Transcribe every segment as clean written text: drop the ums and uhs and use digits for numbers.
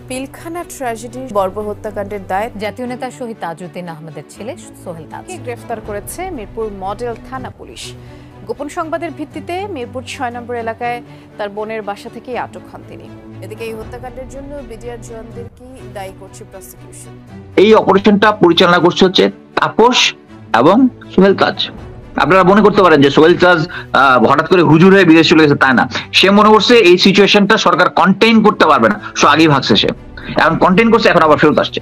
পিলখানা ট্র্যাজেডির বর্বর হত্যাকাণ্ডের দায় জাতীয় নেতা শহীদ তাজউদ্দিন আহমেদের ছেলে সোহেল তাজকে গ্রেফতার করেছে মিরপুর মডেল থানা পুলিশ। গোপন সংবাদের ভিত্তিতে মিরপুর ৬ নম্বর এলাকায় তার বোনের বাসা থেকে আটক হন তিনি। এদিকে এই হত্যাকাণ্ডের জন্য বিডিআর জওয়ানদেরকে দায়ী করছে প্রসিকিউশন। এই অপারেশনটা পরিচালনা করছে হচ্ছে তাপস এবং সোহেল তাজ। আপনারা মনে করতে পারেন যে সোহেল তাজ হঠাৎ করে হুজুর হয়ে বিদেশ চলে গেছে, তাই না। সে মনে করছে এই সিচুয়েশনটা সরকার কন্টেইন করতে পারবে না, সো আগেই ভাগছে সে, এখন কন্টেইন করছে, এখন আবার ফেরত আসছে।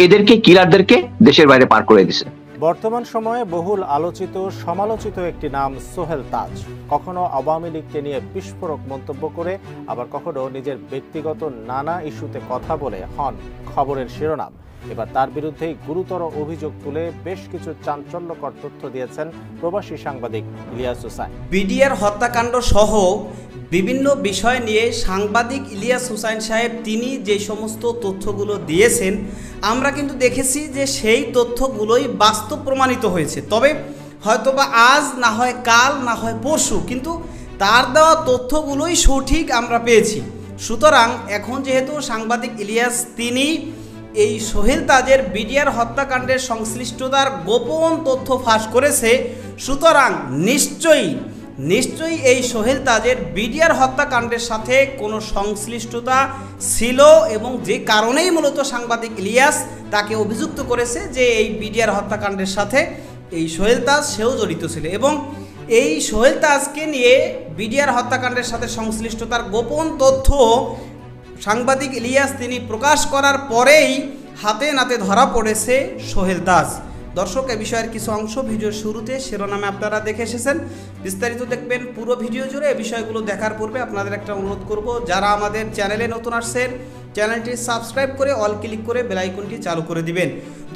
এদেরকে কিলারদেরকে দেশের বাইরে পার করে দিছে। বর্তমান সময়ে বহুল আলোচিত সমালোচিত একটি নাম সোহেল তাজ। কখনো আওয়ামী লীগকে নিয়ে বিস্ফোরক মন্তব্য করে, আবার কখনো নিজের ব্যক্তিগত নানা ইস্যুতে কথা বলে হন খবরের শিরোনাম। এবার তার বিরুদ্ধে গুরুতর অভিযোগ তুলে বেশ কিছু চাঞ্চল্যকর তথ্য দিয়েছেন প্রবাসী সাংবাদিক ইলিয়াস হুসাইন। বিডিআর হত্যাকাণ্ড সহ বিভিন্ন বিষয় নিয়ে সাংবাদিক ইলিয়াস হুসাইন সাহেব তিনি যে সমস্ত তথ্যগুলো দিয়েছেন, আমরা কিন্তু দেখেছি যে সেই তথ্যগুলোই বাস্তব প্রমাণিত হয়েছে। তবে হয়তোবা আজ না হয় কাল না হয় পরশু, কিন্তু তার দেওয়া তথ্যগুলোই সঠিক আমরা পেয়েছি। সুতরাং এখন যেহেতু সাংবাদিক ইলিয়াস তিনি এই সোহেল তাজের বিডিআর হত্যাকাণ্ডের সংশ্লিষ্টতার গোপন তথ্য ফাঁস করেছে, সুতরাং নিশ্চয়ই এই সোহেল তাজের বিডিআর হত্যাকাণ্ডের সাথে কোনো সংশ্লিষ্টতা ছিল, এবং যে কারণেই মূলত সাংবাদিক ইলিয়াস তাকে অভিযুক্ত করেছে যে এই বিডিআর হত্যাকাণ্ডের সাথে এই সোহেল তাজ সেও জড়িত ছিল। এবং এই সোহেল তাজকে নিয়ে বিডিআর হত্যাকাণ্ডের সাথে সংশ্লিষ্টতার গোপন তথ্য সাংবাদিক ইলিয়াস তিনি প্রকাশ করার পরেই হাতে নাতে ধরা পড়েছে সোহেল তাজ। দর্শক, এ বিষয়ের কিছু অংশ ভিডিওর শুরুতে শিরোনামে আপনারা দেখে এসেছেন, বিস্তারিত দেখবেন পুরো ভিডিও জুড়ে। এই বিষয়গুলো দেখার পূর্বে আপনাদের একটা অনুরোধ করব, যারা আমাদের চ্যানেলে নতুন আসছেন চ্যানেলটি সাবস্ক্রাইব করে অল ক্লিক করে বেল আইকনটি চালু করে দিবেন।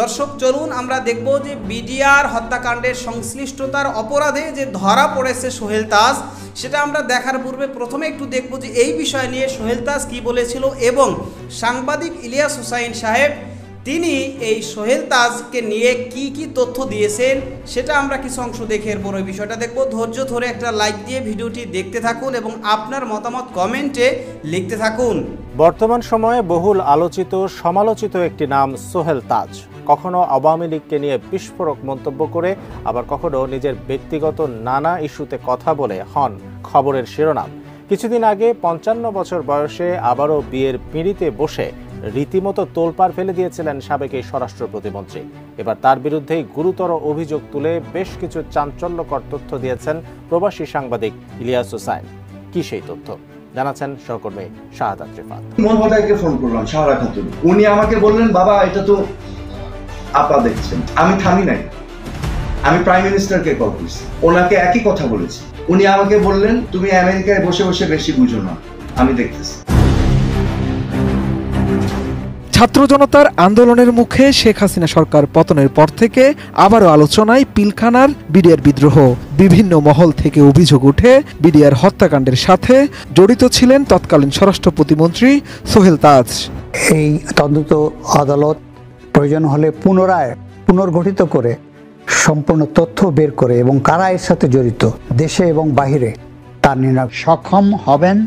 দর্শক, চলুন আমরা দেখব যে বিডিআর হত্যাকাণ্ডের সংশ্লিষ্টতার অপরাধে যে ধরা পড়েছে সোহেল তাজ, সেটা আমরা দেখার পূর্বে প্রথমে একটু দেখব যে এই বিষয় নিয়ে সোহেল তাজ কী বলেছিল, এবং সাংবাদিক ইলিয়াস হুসাইন সাহেব তিনি এই সোহেল তাজকে নিয়ে কি তথ্য দিয়েছেন সেটা আমরা কিছু অংশ দেখে এরপর ওই বিষয়টা দেখব। ধৈর্য ধরে একটা লাইক দিয়ে ভিডিওটি দেখতে থাকুন এবং আপনার মতামত কমেন্টে লিখতে থাকুন। বর্তমান সময়ে বহুল আলোচিত সমালোচিত একটি নাম সোহেল তাজ। কখনো আওয়ামী লীগকে নিয়ে বিস্ফোরক মন্তব্য করে, আবার কখনো নিজের ব্যক্তিগত নানা ইস্যুতে কথা বলে হন খবরের শিরোনাম। কিছুদিন আগে ৫৫ বছর বয়সে আবারও বিয়ের পিঁড়িতে বসে রীতিমতো তোলপাড় ফেলে দিয়েছিলেন সাবেক এই স্বরাষ্ট্র প্রতিমন্ত্রী। এবার তার বিরুদ্ধেই গুরুতর অভিযোগ তুলে বেশ কিছু চাঞ্চল্যকর তথ্য দিয়েছেন প্রবাসী সাংবাদিক ইলিয়াস হুসাইন। কি সেই তথ্য জানাচ্ছেন সহকর্মী শাহাদাত রিফাত। মহোদয়কে ফোন করলাম, সাহারা খাতুন, উনি আমাকে বললেন বাবা এটা তো আপা দেখছেন। আমি থামি নাই, আমি প্রাইম মিনিস্টারকে কল করছি, ওনাকে একই কথা বলেছি। উনি আমাকে বললেন তুমি আমেরিকায় বসে বসে বেশি বুঝো না, আমি দেখতেছি। ছাত্র জনতার আন্দোলনের মুখে শেখ হাসিনা সরকার পতনের পর থেকে আবারও আলোচনায় পিলখানার বিডিআর বিদ্রোহ। বিভিন্ন মহল থেকে অভিযোগ উঠে বিডিআর হত্যাকাণ্ডের সাথে জড়িত ছিলেন তৎকালীন স্বরাষ্ট্র প্রতিমন্ত্রী সোহেল তাজ। এই তদন্ত আদালত প্রয়োজন হলে পুনর্গঠিত করে সম্পূর্ণ তথ্য বের করে এবং কারা এর সাথে জড়িত দেশে এবং বাহিরে তার নির্ণয় সক্ষম হবেন।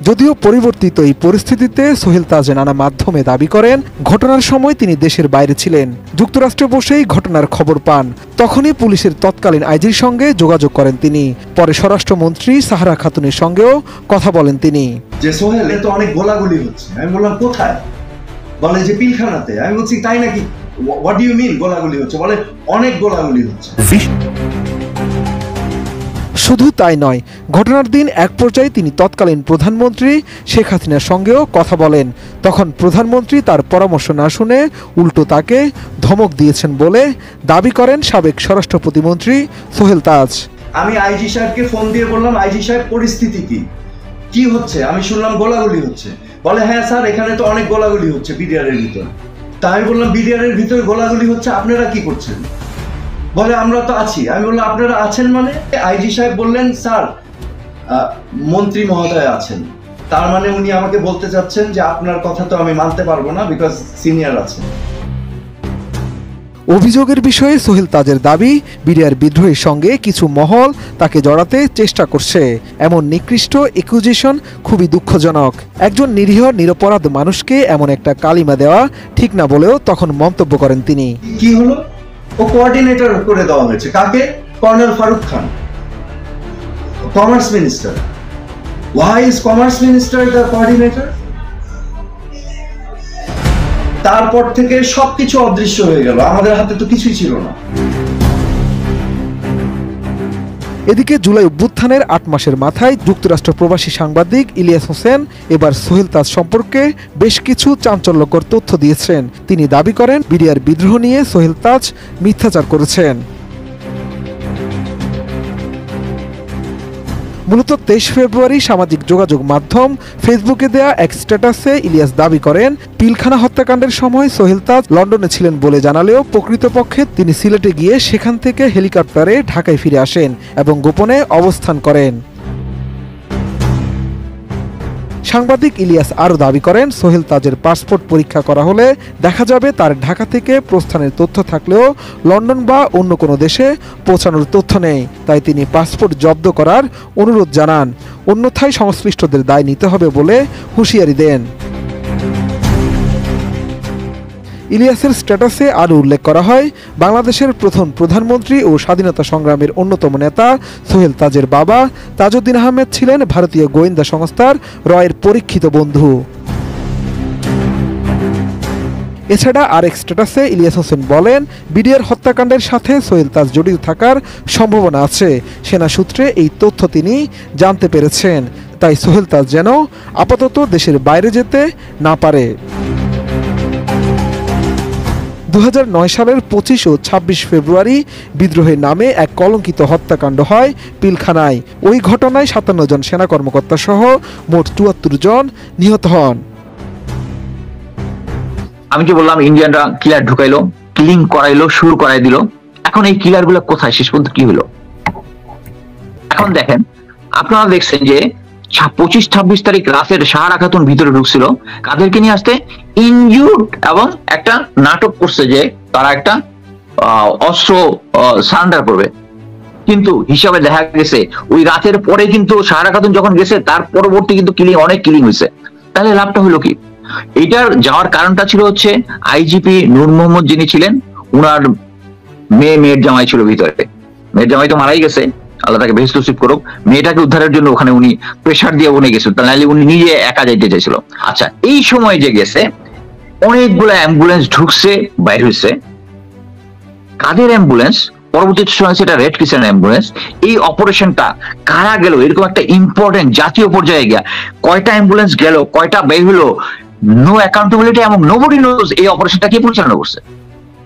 যদিও পরিবর্তিত এই পরিস্থিতিতে সোহেল তাজ নানা মাধ্যমে দাবি করেন ঘটনার সময় তিনি দেশের বাইরে ছিলেন। যুক্তরাষ্ট্রে বসেই ঘটনার খবর পান, তখনই পুলিশের তৎকালীন আইজির সঙ্গে যোগাযোগ করেন তিনি। পরে স্বরাষ্ট্রমন্ত্রী সাহারা খাতুনের সঙ্গেও কথা বলেন তিনি। যে সোহেল এত অনেক গোলাগুলি হচ্ছে, আমি বললাম কোথায়? বলে যে পিলখানাতে। আমি বলছি তাই নাকি? হোয়াট ডু ইউ মিন গোলাগুলি হচ্ছে? বলে অনেক গোলাগুলি হচ্ছে। শুধু তাই নয়, ঘটনার দিন এক পর্যায়ে তিনি তৎকালীন প্রধানমন্ত্রী শেখ হাসিনার সঙ্গেও কথা বলেন। তখন প্রধানমন্ত্রী তার পরামর্শ না শুনে উল্টো তাকে ধমক দিয়েছেন বলে দাবি করেন সাবেক স্বরাষ্ট্র প্রতিমন্ত্রী সোহেল তাজ। আমি আইজি সাহেবকে ফোন দিয়ে বললাম আইজি সাহেব পরিস্থিতি কি হচ্ছে? আমি শুনলাম গোলাগুলি হচ্ছে। বলে হ্যাঁ স্যার, এখানে তো অনেক গোলাগুলি হচ্ছে বিডিআর এর ভিতর। তা আমি বললাম বিডিআর এর ভিতরে গোলাগুলি হচ্ছে, আপনারা কি করছেন? বলে আমরা তো আছি। আমি বললাম আপনারা আছেন মানে? আইজি সাহেব বললেন স্যার মন্ত্রী মহোদয় আছেন। তার মানে উনি আমাকে বলতে চাচ্ছেন যে আপনার কথা তো আমি মানতে পারবো না, বিকজ সিনিয়র আছেন। অভিযোগের বিষয়ে সোহেল তাজের দাবি, বিডিআর বিদ্রোহের সঙ্গে কিছু মহল তাকে জড়াতে চেষ্টা করছে। এমন নিকৃষ্ট একুজেশন খুবই দুঃখজনক। একজন নিরীহ নিরপরাধ মানুষকে এমন একটা কালিমা দেওয়া ঠিক না বলেও তখন মন্তব্য করেন তিনি। কি হলো? ও কোঅর্ডিনেটর করে দেওয়া হয়েছে। কাকে? Colonel Farooq Khan, commerce minister. Why is commerce minister the coordinator? তারপর থেকে সবকিছু অদৃশ্য হয়ে গেল, আমাদের হাতে তো কিছুই ছিল না। এদিকে জুলাই অভ্যুত্থানের ৮ মাসের মাথায় যুক্তরাষ্ট্র প্রবাসী সাংবাদিক ইলিয়াস হোসেন এবার সোহেল তাজ সম্পর্কে বেশ কিছু চাঞ্চল্যকর তথ্য দিয়েছেন। তিনি দাবি করেন, বিডিআর বিদ্রোহ নিয়ে সোহেল তাজ মিথ্যাচার করেছেন। মূলত ২৩ ফেব্রুয়ারি সামাজিক যোগাযোগ মাধ্যম ফেসবুকে দেয়া এক স্ট্যাটাসে ইলিয়াস দাবি করেন, পিলখানা হত্যাকাণ্ডের সময় সোহেল তাজ লন্ডনে ছিলেন বলে জানালেও প্রকৃতপক্ষে তিনি সিলেটে গিয়ে সেখান থেকে হেলিকপ্টারে ঢাকায় ফিরে আসেন এবং গোপনে অবস্থান করেন। সাংবাদিক ইলিয়াস আরও দাবি করেন, সোহেল তাজের পাসপোর্ট পরীক্ষা করা হলে দেখা যাবে তার ঢাকা থেকে প্রস্থানের তথ্য থাকলেও লন্ডন বা অন্য কোনো দেশে পৌঁছানোর তথ্য নেই। তাই তিনি পাসপোর্ট জব্দ করার অনুরোধ জানান, অন্যথায় সংশ্লিষ্টদের দায় নিতে হবে বলে হুঁশিয়ারি দেন। ইলিয়াসের স্ট্যাটাসে আরও উল্লেখ করা হয়, বাংলাদেশের প্রথম প্রধানমন্ত্রী ও স্বাধীনতা সংগ্রামের অন্যতম নেতা সোহেল তাজের বাবা তাজউদ্দিন আহমেদ ছিলেন ভারতীয় গোয়েন্দা সংস্থার রয়ের পরীক্ষিত বন্ধু। এছাড়া আরেক স্ট্যাটাসে ইলিয়াস হোসেন বলেন, বিডিআর হত্যাকাণ্ডের সাথে সোহেল তাজ জড়িত থাকার সম্ভাবনা আছে। সেনা সূত্রে এই তথ্য তিনি জানতে পেরেছেন। তাই সোহেল তাজ যেন আপাতত দেশের বাইরে যেতে না পারে। ২০০৯ সালের ২৫ ও ২৬ ফেব্রুয়ারি বিদ্রোহের নামে এক কলঙ্কিত হত্যাকাণ্ড হয় পিলখানায়। ওই ঘটনায় ৫৭ জন সেনা কর্মকর্তা সহ মোট ৭৪ জন নিহত হন। আমি যে বললাম, ইন্ডিয়ানরা কিলার ঢুকাইলো, কিলিং করাইলো, শুরু করাই দিল। এখন এই কিলার গুলো কোথায়, শেষ পর্যন্ত কি হলো? এখন দেখেন, আপনারা দেখছেন যে ২৫-২৬ তারিখ রাতের সাহারা খাতুন ভিতরে ঢুকছিল, কাদেরকে নিয়ে আসতে? ইনজুর্ড, এবং একটা নাটক করছে যে তারা একটা অস্ত্র সারেন্ডার করবে। কিন্তু হিসাবে দেখা গেছে ওই রাতের পরে কিন্তু সাহারা খাতুন যখন গেছে তার পরবর্তী কিন্তু অনেক কিলিং হয়েছে। তাহলে লাভটা হলো কি? এটার যাওয়ার কারণটা ছিল হচ্ছে আইজিপি নূর মোহাম্মদ যিনি ছিলেন, উনার মেয়ের জামাই ছিল ভিতরে। মেয়ের জামাই তো মারাই গেছে, আল্লাহ তাকে বেহেশত নসিব করুক। মেয়েটাকে উদ্ধারের জন্য ওখানে উনি প্রেসার দিয়ে উনি গেছিল, তাহলে উনি নিজে একা যাইতে চাইছিল। আচ্ছা, এই সময় যে গেছে অনেকগুলো অ্যাম্বুলেন্স ঢুকছে, বাইর হয়েছে। কাদের অ্যাম্বুলেন্স? পরবর্তীতে শোনা যাচ্ছে এটা রেড ক্রিসেন্ট অ্যাম্বুলেন্স। এই অপারেশনটা কারা গেল, এরকম একটা ইম্পর্টেন্ট জাতীয় পর্যায়ে গিয়া কয়টা অ্যাম্বুলেন্স গেল, কয়টা বের হলো, নো অ্যাকাউন্টেবিলিটি এবং নোবডি নোজ এই অপারেশনটা কে পরিচালনা করছে।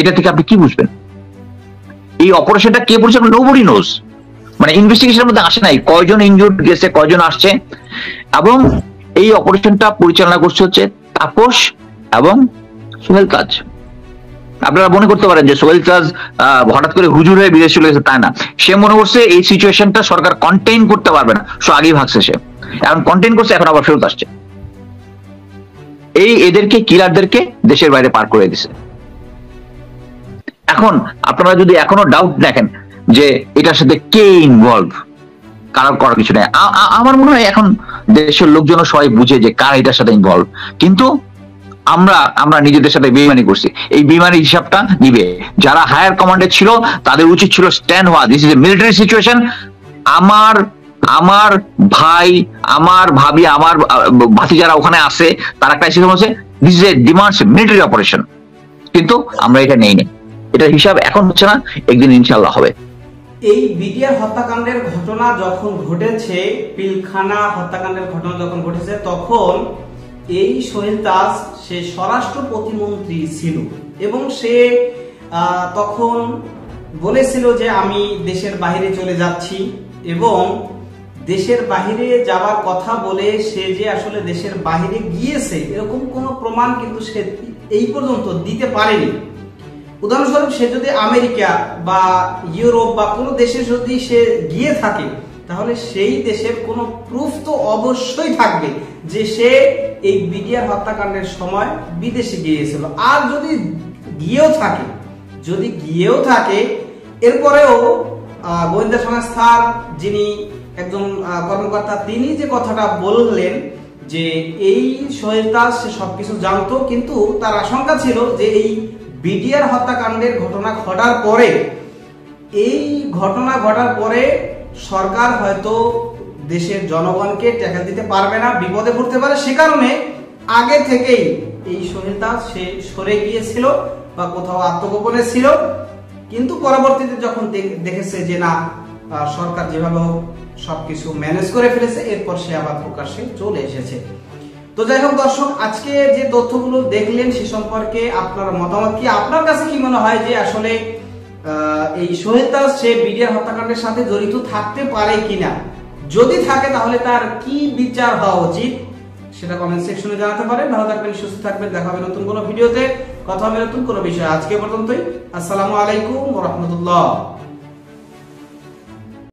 এটা থেকে আপনি কি বুঝবেন? এই অপারেশনটা কে পরিচালনা? Nobody nose. মানে ইনভেস্টিগেশনের মধ্যে আসে নাই কয়জন ইনজুর্ড গেছে, কয়জন আসছে। এবং এই অপারেশনটা পরিচালনা করছে হচ্ছে তাপস এবং সোহেল তাজ। আপনারা মনে করতে পারেন যে সোহেল তাজ হঠাৎ করে হুজুর হয়ে বিদেশ চলে গেছে, তাই না। সে মনে করছে এই সিচুয়েশনটা সরকার কন্টেইন করতে পারবে না, সো আগেই ভাগছে সে। এখন কন্টেইন করছে, এখন আবার ফেরত আসছে। এদেরকে কিলারদেরকে দেশের বাইরে পার করে দিছে। এখন আপনারা যদি এখনো ডাউট দেখেন যে এটার সাথে কে ইনভলভ, কারণ করার কিছু নেই। আমার মনে হয় এখন দেশের লোকজন সবাই বুঝে যে কারা এটার সাথে ইনভলভ। কিন্তু আমরা নিজেদের সাথে বেইমানি করছি। এই বেইমানির হিসাবটা নিবে যারা হায়ার কমান্ডে ছিল, তাদের উচিত ছিল স্ট্যান্ড হওয়া। This is a military situation. আমার ভাই, আমার ভাবি, আমার ভাতি যারা ওখানে আছে, তারা একটা সিস্টেম হচ্ছে this is a demands military operation. কিন্তু আমরা এটা নেই না, এটার হিসাব এখন হচ্ছে না, একদিন ইনশাল্লাহ হবে। এই বিডিআর হত্যাকাণ্ডের ঘটনা যখন ঘটেছে, পিলখানা হত্যাকাণ্ডের ঘটনা যখন ঘটেছে, তখন এই সোহেল তাজ সে স্বরাষ্ট্র প্রতিমন্ত্রী ছিল এবং সে তখন বলেছিল যে আমি দেশের বাইরে চলে যাচ্ছি, এবং দেশের বাইরে যাওয়ার কথা বলে সে যে আসলে দেশের বাইরে গিয়েছে এরকম কোনো প্রমাণ কিন্তু সে এই পর্যন্ত দিতে পারেনি। উদাহরণস্বরূপ, সে যদি আমেরিকা বা ইউরোপ বা কোনো দেশে যদি সে গিয়ে থাকে, তাহলে সেই দেশের কোনো প্রুফ তো অবশ্যই থাকবে যে সে এই বিডিআর হত্যাকাণ্ডের সময় বিদেশে গিয়েছিল। আর যদি গিয়েও থাকে, যদি গিয়েও থাকে এরপরেও গোয়েন্দা সংস্থার যিনি একজন কর্মকর্তা তিনি যে কথাটা বললেন যে এই সোহেল তাজ সে সবকিছু জানতো, কিন্তু তার আশঙ্কা ছিল যে এই বিডিআর হত্যাকাণ্ডের ঘটনা ঘটার পরে সরকার হয়তো দেশের জনগণকে ট্যাকেল দিতে পারবে না, বিপদে পড়তে পারে। সে কারণে আগে থেকেই এই সোহেল তাজ সে সরে গিয়েছিল বা কোথাও আত্মগোপনে ছিল, কিন্তু পরবর্তীতে যখন দেখেছে যে না সরকার যেভাবে সবকিছু ম্যানেজ করে ফেলেছে, এরপর সে আবার প্রকাশ্যে চলে এসেছে। তো যাই হোক দর্শক, আজকে যে তথ্যগুলো দেখলেন সে সম্পর্কে আপনার মতামত কি? আপনার কাছে কি মনে হয় যে আসলে এই সোহেল তাজ সে বিডিআর হত্যাকাণ্ডের সাথে জড়িত থাকতে পারে কিনা? যদি থাকে তাহলে তার কি বিচার হওয়া উচিত সেটা কমেন্ট সেকশনে জানাতে পারেন। ভালো থাকবেন, সুস্থ থাকবেন, দেখা হবে নতুন কোনো ভিডিওতে, কথা হবে নতুন কোনো বিষয়। আজকে পর্যন্তই, আসসালামু আলাইকুম ওয়া রাহমাতুল্লাহ।